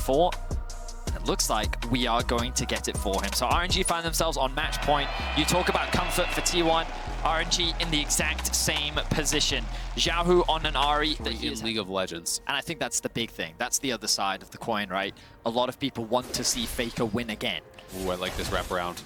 before. It looks like we are going to get it for him. So RNG find themselves on match point. You talk about comfort for T1. RNG in the exact same position. Xiaohu on an Ahri in League of Legends. And I think that's the big thing. That's the other side of the coin, right? A lot of people want to see Faker win again. Ooh, I like this wraparound.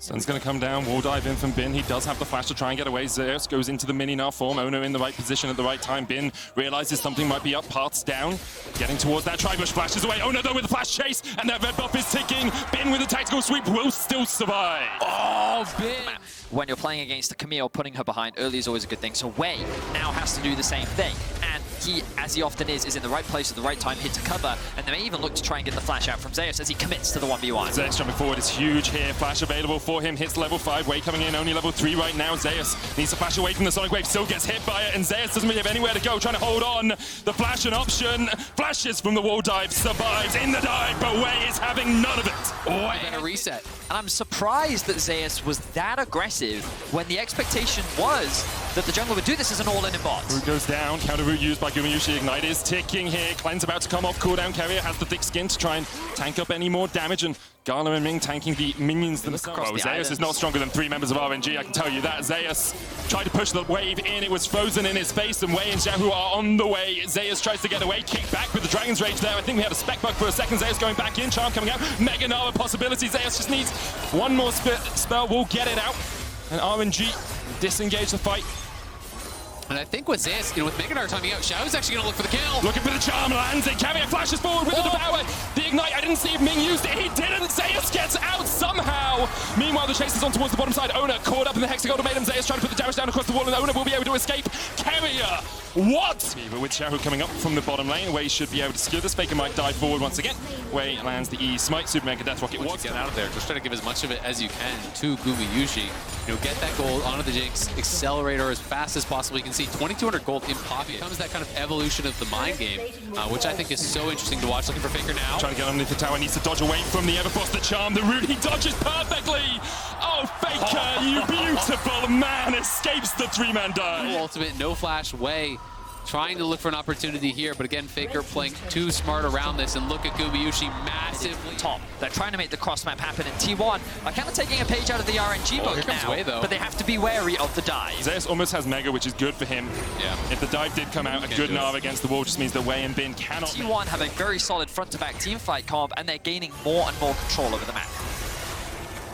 Sun's going to come down, wall dive in from Bin. He does have the flash to try and get away. Zeus goes into the mini-Gnar form. Ono in the right position at the right time. Bin realizes something might be up, paths down. Getting towards that Tribush, flashes away. Ono though with the flash chase, and that red buff is ticking. Bin with a tactical sweep will still survive. Oh, Bin! When you're playing against the Camille, putting her behind early is always a good thing. So Wei now has to do the same thing. And he, as he often is in the right place at the right time, hit to cover. And they may even look to try and get the flash out from Zeus as he commits to the 1v1. Zeus jumping forward is huge here. Flash available for him. Hits level 5. Wei coming in, only level 3 right now. Zeus needs to flash away from the Sonic Wave. Still gets hit by it. And Zeus doesn't really have anywhere to go. Trying to hold on. The flash an option. Flashes from the wall dive. Survives in the dive. But Wei is having none of it. Wei got a reset. And I'm surprised that Zeus was that aggressive when the expectation was that the jungler would do this as an all-in bot. Root goes down, counter root used by Gumayusi. Ignite is ticking here. Cleanse about to come off cooldown. Carrier has the thick skin to try and tank up any more damage, and Gala and Ming tanking the minions themselves. Well, Zeus is not stronger than 3 members of RNG, I can tell you that. Zeus tried to push the wave in, it was frozen in his face, and Wei and Xiaohu are on the way. Zeus tries to get away, kick back with the Dragon's Rage there. I think we had a spec bug for a second. Zeus going back in, Charm coming out. Mega Gnar possibility. Zeus just needs one more spell, will get it out. And RNG disengage the fight. And I think with Zeus, with Mega Gnar timing out, Xiao's actually going to look for the kill. Looking for the charm, lands it. Carrier flashes forward with the devour. The ignite, I didn't see if Ming used it. He didn't. Zeus gets out somehow. Meanwhile, the chase is on towards the bottom side. Ona caught up in the Hexagon Ultimatum. Zeus trying to put the damage down across the wall, and Ona will be able to escape. Carrier, what? But with Xiaohu coming up from the bottom lane, Wei should be able to secure this. Faker might dive forward once again. Wei lands the E smite, Super Mega Death Rocket. Once you get out of there, just try to give as much of it as you can to Gumayusi. Get that gold onto the Jinx, accelerator as fast as possible. You can see 2,200 gold in pocket. Comes that kind of evolution of the mind game, which I think is so interesting to watch. Looking for Faker now. Trying to get underneath the tower, needs to dodge away from the Everfrost, the charm, the root. He dodges perfectly. Oh, Faker, you beautiful man, escapes the 3-man dive. No ultimate, no flash. Wei trying to look for an opportunity here, but again, Faker playing too smart around this, and look at Gumayusi massively top. They're trying to make the cross map happen, and T1 are kind of taking a page out of the RNG book now, Wei, though. but they have to be wary of the dive. Zeus almost has Mega, which is good for him. Yeah. If the dive did come out, a good Gnar against the wall just means that Wei and Bin cannot. T1 have a very solid front-to-back team fight comp, and they're gaining more and more control over the map.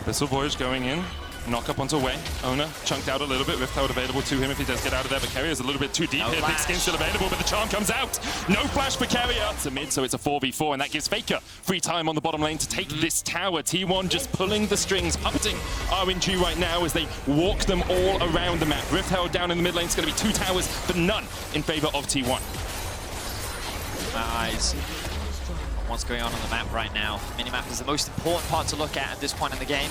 Abyssal Voyage going in. Knock up onto Wei. Ona chunked out a little bit. Rift Hold available to him if he does get out of there, but Carrier's a little bit too deep here. Thick skin still available, but the charm comes out. No flash for Carrier. It's a mid, so it's a 4v4, and that gives Faker free time on the bottom lane to take this tower. T1 just pulling the strings, puppeting RNG right now as they walk them all around the map. Rift held down in the mid lane. It's going to be 2 towers, but none in favor of T1. Eyes. What's going on the map right now? Minimap is the most important part to look at this point in the game.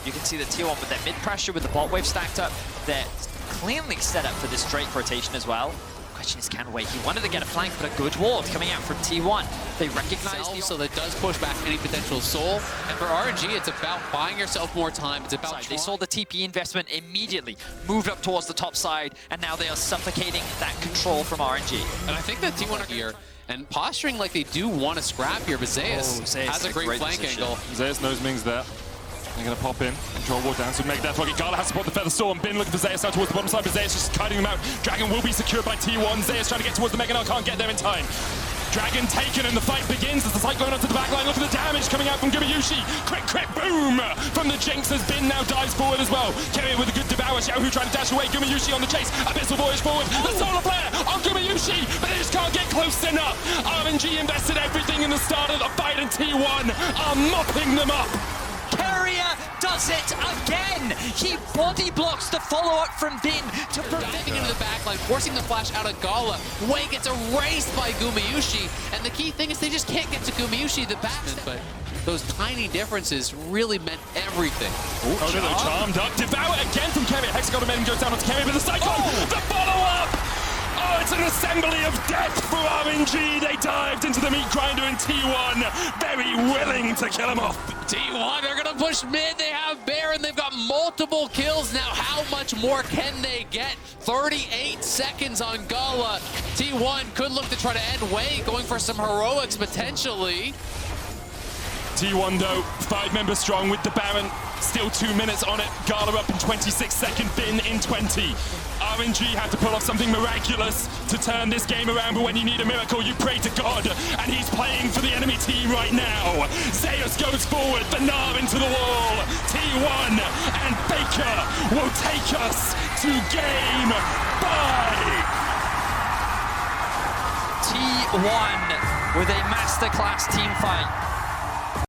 You can see the T1 with their mid pressure, with the bot wave stacked up. They're cleanly set up for this Drake rotation as well. Question is, can Wei? He wanted to get a flank, but a good ward coming out from T1. They recognize the... So that does push back any potential soul. And for RNG, it's about buying yourself more time. It's about... They saw the TP investment immediately, moved up towards the top side, and now they are suffocating that control from RNG. And I think that T1 are here and posturing like they do want to scrap here, but Zeus has a great flank angle. Zeus knows Ming's there. They're going to pop in, control ward down, so Mega Death Rocket. Gala has to support the Feather Storm. Bin looking for Zeus out towards the bottom side, but Zeus just kiting them out. Dragon will be secured by T1. Zeus trying to get towards the Mega Gnar, can't get there in time. Dragon taken, and the fight begins as the fight going onto the back line. Look at the damage coming out from Gumayusi. Quick, boom! From the Jinx as Bin now dives forward as well. Carrier with a good devour. Xiaohu trying to dash away. Gumayusi on the chase. Abyssal Voyage forward. The Solar Flare on Gumayusi, but they just can't get close enough. RNG invested everything in the start of the fight, and T1 are mopping them up. Carrier does it again! He body blocks the follow-up from Bin to prevent into the backline, forcing the flash out of Gala. Wei gets erased by Gumayusi, and the key thing is they just can't get to Gumayusi, the batsman, but those tiny differences really meant everything. Oh, no, charmed up. Devour again from Carrier. Hexagon Ultimatum goes down onto Carrier with the Cyclone. The follow-up! Oh, it's an assembly of death for RNG. They dived into the meat grinder, and T1 very willing to kill him off. T1 are going to push mid. They have Baron. They've got multiple kills now. How much more can they get? 38 seconds on Gala. T1 could look to try to end Wei, going for some heroics potentially. T1 though, 5 members strong with the Baron. Still 2 minutes on it. Gala up in 26 seconds, Bin in 20. RNG had to pull off something miraculous to turn this game around, but when you need a miracle, you pray to God, and he's playing for the enemy team right now. Zeus goes forward, the Gnar into the wall. T1 and Faker will take us to game 5. T1 with a masterclass team fight.